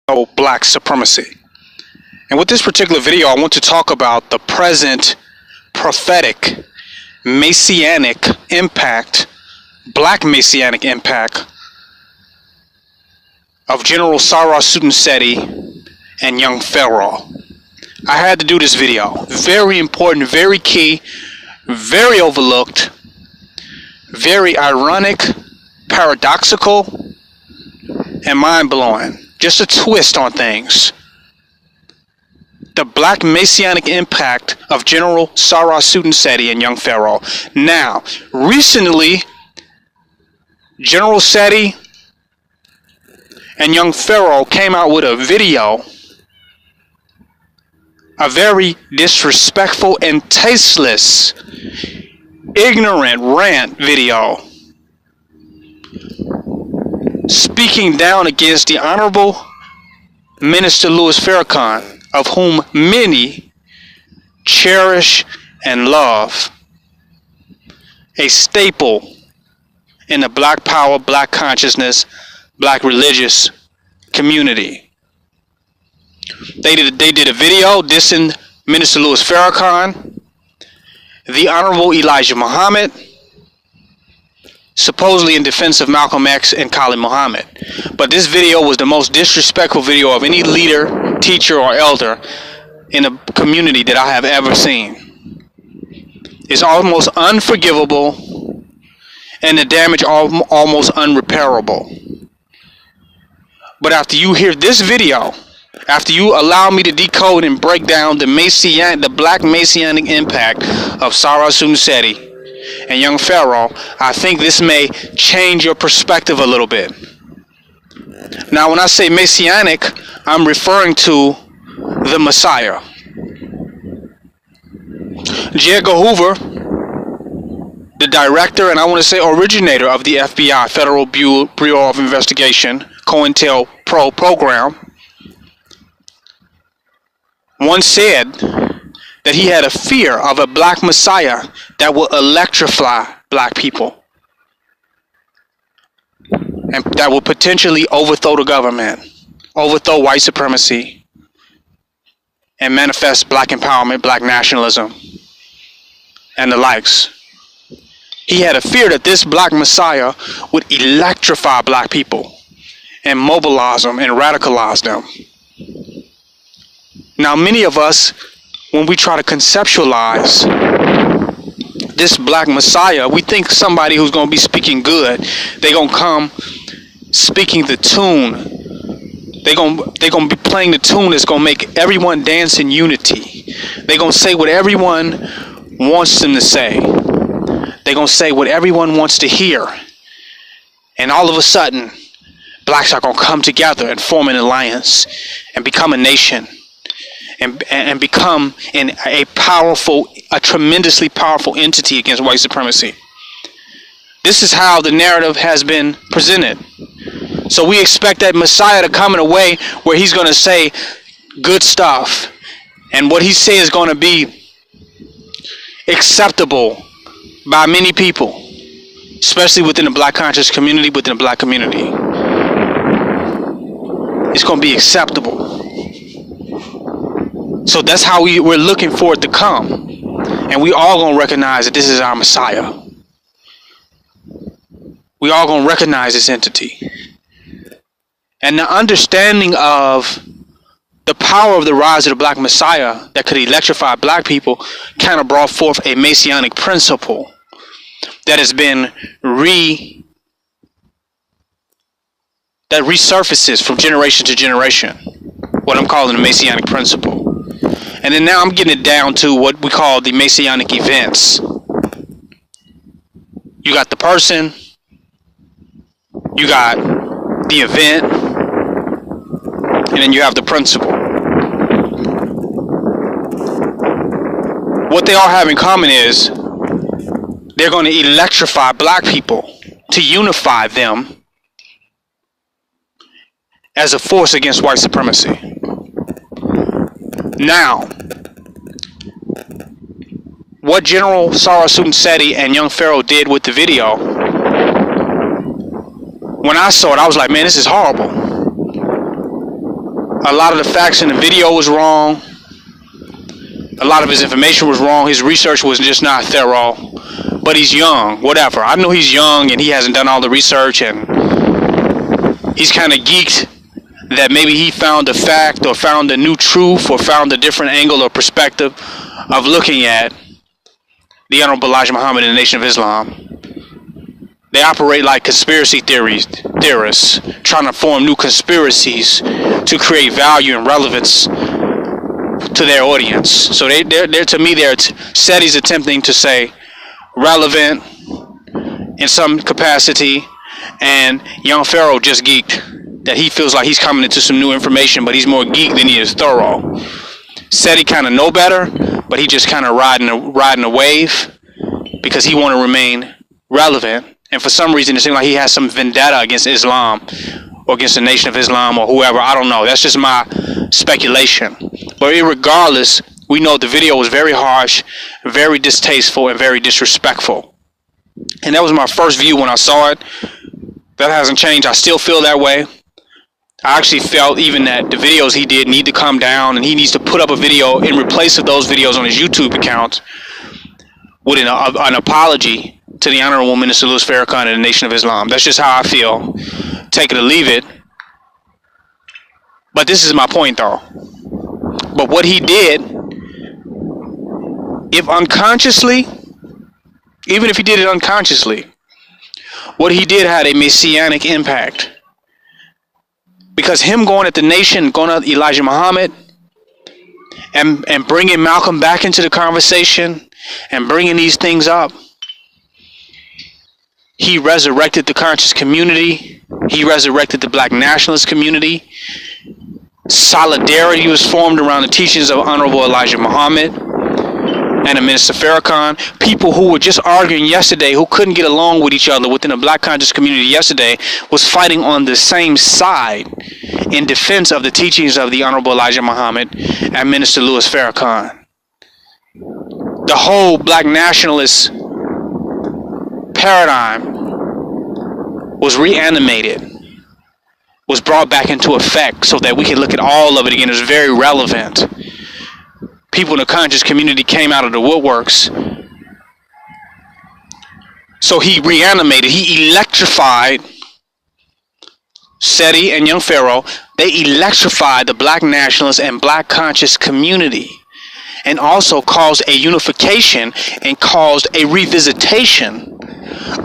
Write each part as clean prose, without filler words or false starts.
black supremacy. And with this particular video, I want to talk about the present prophetic messianic impact, black messianic impact of General Sarah Sudenseti and young Pharaoh. I had to do this video. Very important, very key, very overlooked, very ironic, paradoxical, and mind-blowing. Just a twist on things. The black messianic impact of General Sarah Sudenseti and young Pharaoh. Now, recently, General Seti and young Pharaoh came out with a video, a very disrespectful and tasteless, ignorant rant video, speaking down against the Honorable Minister Louis Farrakhan, of whom many cherish and love, a staple in the black power, black consciousness, black religious community. They did a video dissing Minister Louis Farrakhan, the Honorable Elijah Muhammad, supposedly in defense of Malcolm X and Khalid Muhammad. But this video was the most disrespectful video of any leader, teacher, or elder in a community that I have ever seen. It's almost unforgivable, and the damage almost unrepairable. But after you hear this video, after you allow me to decode and break down the black messianic impact of Sarah Sudenseti and young Pharaoh, I think this may change your perspective a little bit. Now, when I say messianic, I'm referring to the Messiah. J. Edgar Hoover, the director and I want to say originator of the FBI, Federal Bureau of Investigation, COINTELPRO program, once said that he had a fear of a black Messiah that will electrify black people and that will potentially overthrow the government, overthrow white supremacy, and manifest black empowerment, black nationalism, and the likes. He had a fear that this black Messiah would electrify black people and mobilize them and radicalize them. Now, many of us, when we try to conceptualize this black Messiah, we think somebody who's going to be speaking good. They're going to come speaking the tune. They're going to be playing the tune that's going to make everyone dance in unity. They're going to say what everyone wants them to say. They're going to say what everyone wants to hear. And all of a sudden, blacks are going to come together and form an alliance and become a nation. And become a tremendously powerful entity against white supremacy. This is how the narrative has been presented. So we expect that Messiah to come in a way where he's going to say good stuff, and what he says is going to be acceptable by many people, especially within the black conscious community, within the black community. It's going to be acceptable. So that's how we're looking for it to come. And we all going to recognize that this is our Messiah. We all going to recognize this entity. And the understanding of the power of the rise of the black Messiah that could electrify black people kind of brought forth a messianic principle that has been that resurfaces from generation to generation. What I'm calling the messianic principle. And then now I'm getting it down to what we call the messianic events. You got the person, you got the event, and then you have the principle. What they all have in common is they're going to electrify black people to unify them as a force against white supremacy. Now, what General Sarah Sudenseti and young Pharaoh did with the video, when I saw it, I was like, man, this is horrible. A lot of the facts in the video was wrong. A lot of his information was wrong. His research was just not thorough. But he's young, whatever. I know he's young and he hasn't done all the research, and he's kind of geeked that maybe he found a fact or found a new truth or found a different angle or perspective of looking at the Honorable Elijah Muhammad and the Nation of Islam. They operate like conspiracy theorists, trying to form new conspiracies to create value and relevance to their audience. So they're to me, SETI's attempting to say relevant in some capacity, and young Pharaoh just geeked that he feels like he's coming into some new information, but he's more geeked than he is thorough. SETI kind of know better, but he just kind of riding a wave because he want to remain relevant. And for some reason, it seems like he has some vendetta against Islam or against the Nation of Islam or whoever. I don't know. That's just my speculation. But regardless, we know the video was very harsh, very distasteful, and very disrespectful. And that was my first view when I saw it. That hasn't changed. I still feel that way. I actually felt even that the videos he did need to come down, and he needs to put up a video in replace of those videos on his YouTube account with an apology to the Honorable Minister Louis Farrakhan and the Nation of Islam. That's just how I feel. Take it or leave it. But this is my point, though. But what he did, if unconsciously, even if he did it unconsciously, what he did had a messianic impact. Because him going at the nation, going at Elijah Muhammad, and bringing Malcolm back into the conversation, and bringing these things up, he resurrected the conscious community. He resurrected the black nationalist community. Solidarity was formed around the teachings of Honorable Elijah Muhammad and the Minister Farrakhan. People who were just arguing yesterday, who couldn't get along with each other within the black conscious community yesterday, was fighting on the same side in defense of the teachings of the Honorable Elijah Muhammad and Minister Louis Farrakhan. The whole black nationalist paradigm was reanimated, was brought back into effect so that we can look at all of it again. It was very relevant. People in the conscious community came out of the woodworks. So he reanimated, he electrified SETI and young Pharaoh. They electrified the black nationalist and black conscious community, and also caused a unification and caused a revisitation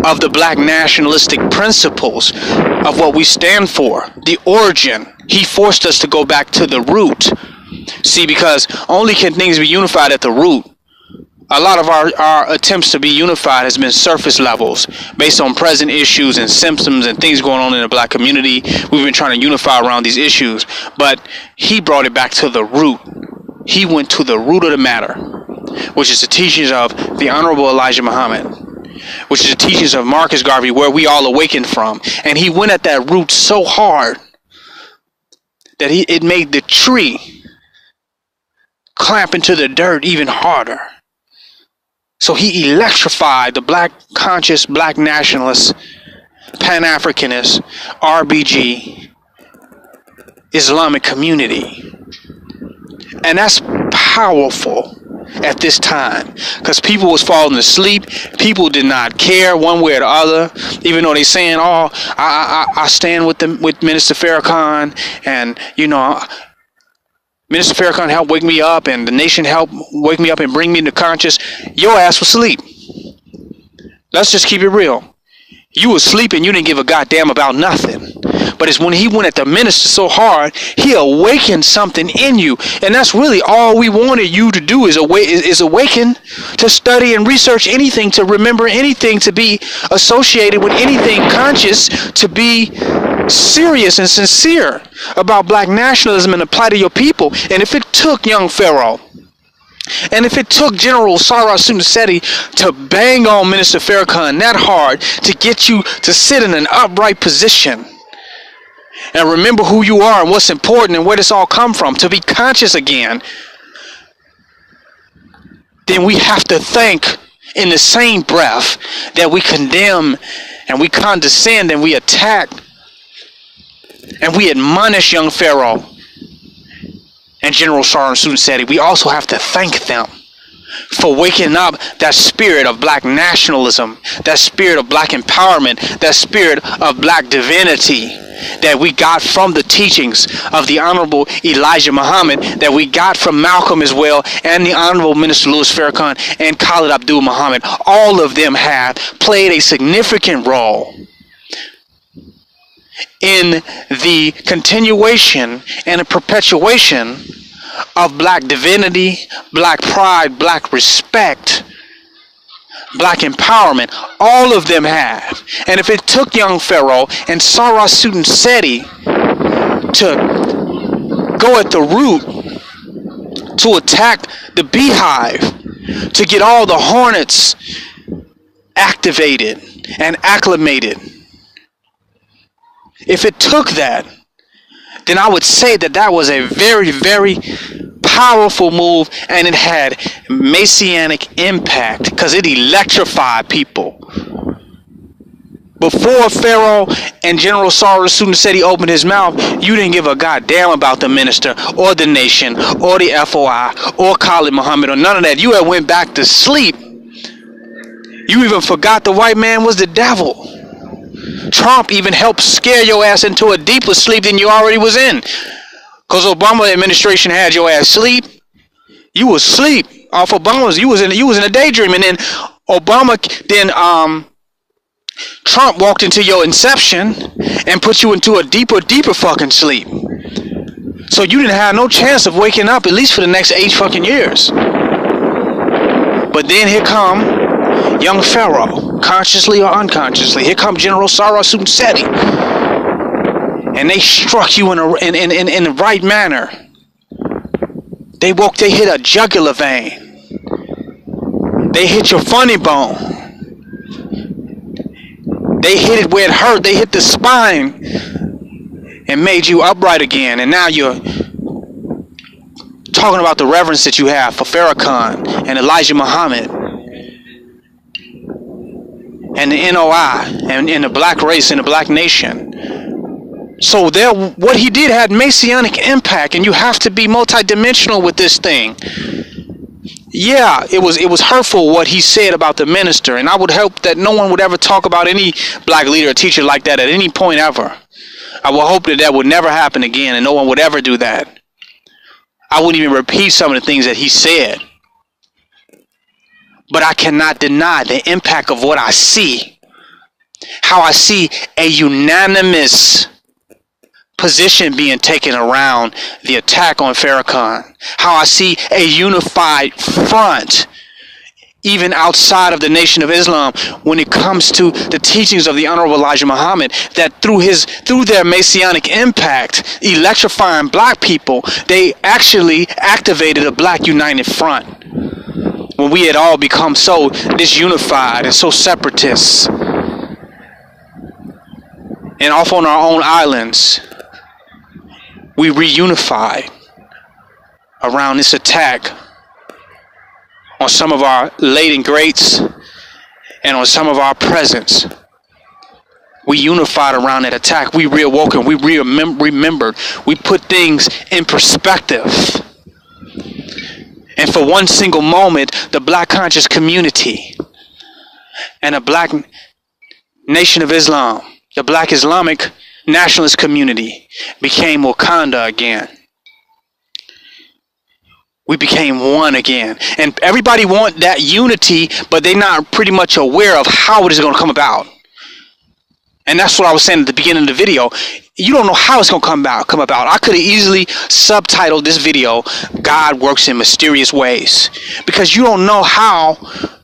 of the black nationalistic principles of what we stand for, the origin. He forced us to go back to the root. See, because only can things be unified at the root. A lot of our attempts to be unified has been surface levels, based on present issues and symptoms and things going on in the black community. We've been trying to unify around these issues, but he brought it back to the root. He went to the root of the matter, which is the teachings of the Honorable Elijah Muhammad, which is the teachings of Marcus Garvey, where we all awakened from. And he went at that root so hard that it made the tree clamp into the dirt even harder. So he electrified the black conscious, black nationalist, Pan-Africanist, RBG, Islamic community. And that's powerful at this time, because people was falling asleep. People did not care one way or the other, even though they saying, "Oh, I stand with Minister Farrakhan, and you know, Minister Farrakhan helped wake me up, and the nation helped wake me up and bring me into conscious." Your ass was asleep. Let's just keep it real. You was sleeping. You didn't give a goddamn about nothing. But it's when he went at the minister so hard, he awakened something in you. And that's really all we wanted you to do, is awaken, to study and research anything, to remember anything, to be associated with anything conscious, to be serious and sincere about black nationalism and the plight of your people. And if it took young Pharaoh, and if it took General Sarah SETI to bang on Minister Farrakhan that hard to get you to sit in an upright position and remember who you are and what's important and where this all come from, to be conscious again, then we have to think in the same breath that we condemn and we condescend and we attack and we admonish young Pharaoh and General S噚we also have to thank them for waking up that spirit of black nationalism, that spirit of black empowerment, that spirit of black divinity that we got from the teachings of the Honorable Elijah Muhammad, that we got from Malcolm as well, and the Honorable Minister Louis Farrakhan and Khalid Abdul Muhammad. All of them have played a significant role in the continuation and the perpetuation of black divinity, black pride, black respect, black empowerment. All of them have. And if it took young Pharaoh and Sarah Sudan Seti to go at the root to attack the beehive, to get all the hornets activated and acclimated, if it took that, then I would say that that was a very, very powerful move, and it had messianic impact because it electrified people. Before Pharaoh and General Sarah Sudan Seti opened his mouth, you didn't give a goddamn about the minister or the nation or the FOI or Khalid Muhammad or none of that. You had went back to sleep. You even forgot the white man was the devil. Trump even helped scare your ass into a deeper sleep than you already was in. Because Obama administration had your ass sleep. You was asleep off Obama's. You was in a daydream, and then Trump walked into your inception and put you into a deeper fucking sleep. So you didn't have no chance of waking up, at least for the next 8 fucking years. But then here come young Pharaoh, consciously or unconsciously. Here come General Sarah Sudan Seti, and they struck you in the right manner. They hit a jugular vein. They hit your funny bone. They hit it where it hurt. They hit the spine and made you upright again. And now you're talking about the reverence that you have for Farrakhan and Elijah Muhammad and the NOI and the black race and the black nation. So what he did had messianic impact, and you have to be multidimensional with this thing. Yeah, it was hurtful what he said about the minister, and I would hope that no one would ever talk about any black leader or teacher like that at any point ever. I would hope that that would never happen again, and no one would ever do that. I wouldn't even repeat some of the things that he said. But I cannot deny the impact of what I see. How I see a unanimous position being taken around the attack on Farrakhan. How I see a unified front, even outside of the Nation of Islam, when it comes to the teachings of the Honorable Elijah Muhammad, that through their messianic impact, electrifying black people, they actually activated a black united front. When we had all become so disunified and so separatists and off on our own islands, we reunified around this attack on some of our late and greats and on some of our presents. We unified around that attack. We reawoken. We remembered. We put things in perspective. And for one single moment, the black conscious community and the black Nation of Islam, the black Islamic nationalist community, became Wakanda again. We became one again. And everybody want that unity, but they're not pretty much aware of how it is going to come about. And that's what I was saying at the beginning of the video. You don't know how it's going to come about. I could have easily subtitled this video, God Works in Mysterious Ways. Because you don't know how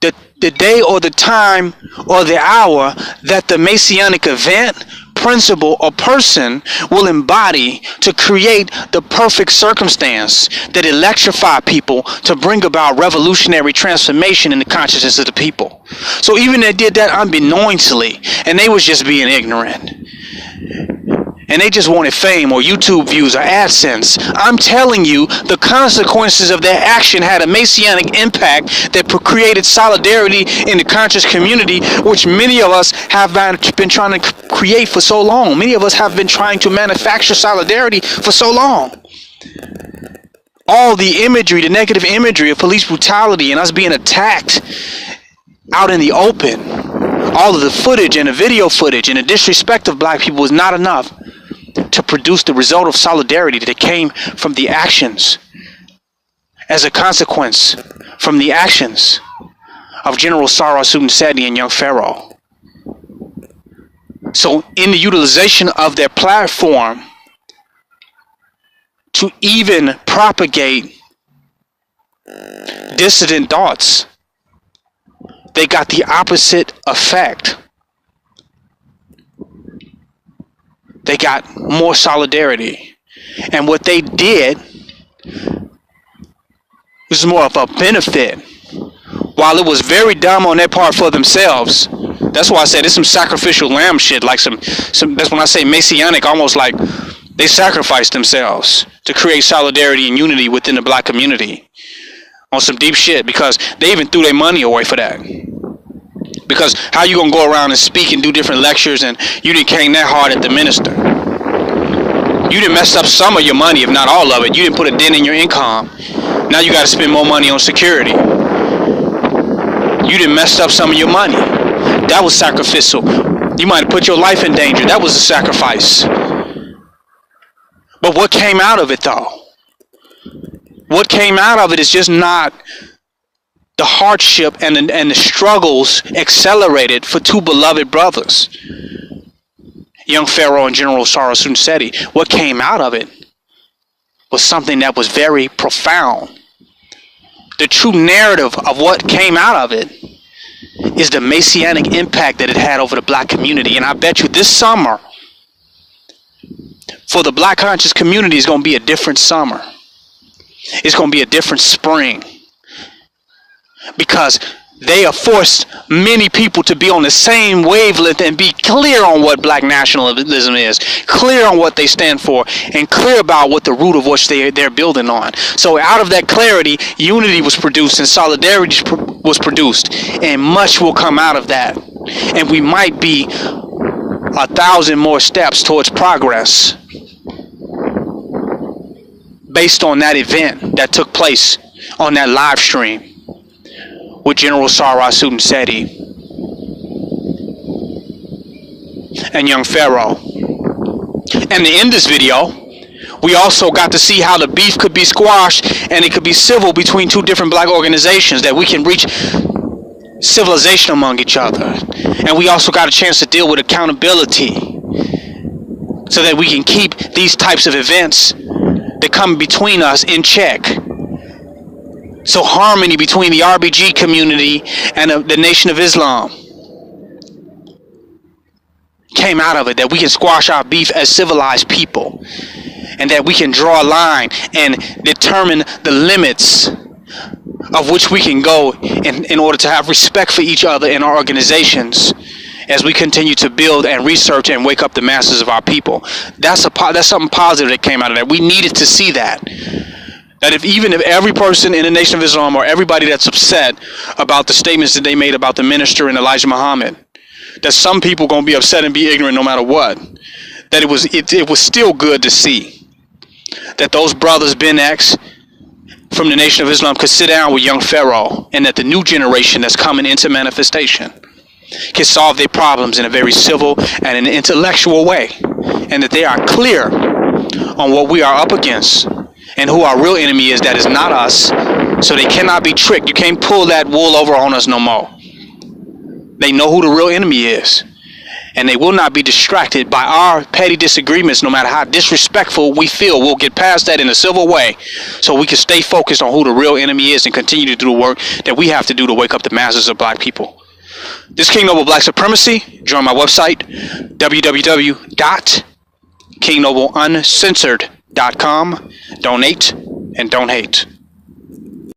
the day or the time or the hour that the messianic event, principle, or person will embody to create the perfect circumstance that electrify people to bring about revolutionary transformation in the consciousness of the people. So even they did that unbeknownstly, and they was just being ignorant, and they just wanted fame or YouTube views or AdSense. I'm telling you, the consequences of their action had a messianic impact that created solidarity in the conscious community, which many of us have been trying to create for so long. Many of us have been trying to manufacture solidarity for so long. all the imagery, the negative imagery of police brutality and us being attacked out in the open, all of the footage and the video footage and the disrespect of black people was not enough to produce the result of solidarity that came from the actions, as a consequence from the actions of General Sarah Sudi and Young Pharaoh. So in the utilization of their platform to even propagate dissident thoughts, they got the opposite effect. They got more solidarity. And what they did was more of a benefit. While it was very dumb on their part for themselves, that's why I said it's some sacrificial lamb shit, like some that's when I say messianic, almost like they sacrificed themselves to create solidarity and unity within the black community on some deep shit, because they even threw their money away for that. Because how you gonna go around and speak and do different lectures and you didn't came that hard at the minister? You didn't mess up some of your money, if not all of it. You didn't put a dent in your income. Now you gotta spend more money on security. You didn't mess up some of your money. That was sacrificial. You might have put your life in danger. That was a sacrifice. But what came out of it though? What came out of it is just not the hardship and the struggles accelerated for two beloved brothers, Young Pharaoh and General Sarah Sudi. What came out of it was something that was very profound. The true narrative of what came out of it is the messianic impact that it had over the black community. And I bet you this summer, for the black conscious community, is going to be a different summer. It's going to be a different spring. Because they have forced many people to be on the same wavelength and be clear on what black nationalism is, clear on what they stand for, and clear about what the root of which they're building on. So out of that clarity, unity was produced and solidarity was produced, and much will come out of that. And we might be 1,000 more steps towards progress based on that event that took place on that live stream with General Sarah Sudi and Young Pharaoh. And in this video, we also got to see how the beef could be squashed and it could be civil between two different black organizations, that we can reach civilization among each other. And we also got a chance to deal with accountability so that we can keep these types of events that come between us in check. So harmony between the RBG community and the Nation of Islam came out of it, that we can squash our beef as civilized people, and that we can draw a line and determine the limits of which we can go in order to have respect for each other in our organizations as we continue to build and research and wake up the masses of our people. That's something positive that came out of that. We needed to see that. That even if every person in the Nation of Islam, or everybody that's upset about the statements that they made about the minister and Elijah Muhammad, that some people gonna be upset and be ignorant no matter what, that it was still good to see that those brothers Ben X from the Nation of Islam could sit down with Young Pharaoh, and that the new generation that's coming into manifestation can solve their problems in a very civil and an intellectual way, and that they are clear on what we are up against and who our real enemy is, that is not us. So they cannot be tricked. You can't pull that wool over on us no more. They know who the real enemy is, and they will not be distracted by our petty disagreements. No matter how disrespectful we feel, we'll get past that in a civil way, so we can stay focused on who the real enemy is and continue to do the work that we have to do to wake up the masses of black people. This King Noble Black Supremacy. Join my website, www.KingNobleUncensored.com. Donate and don't hate.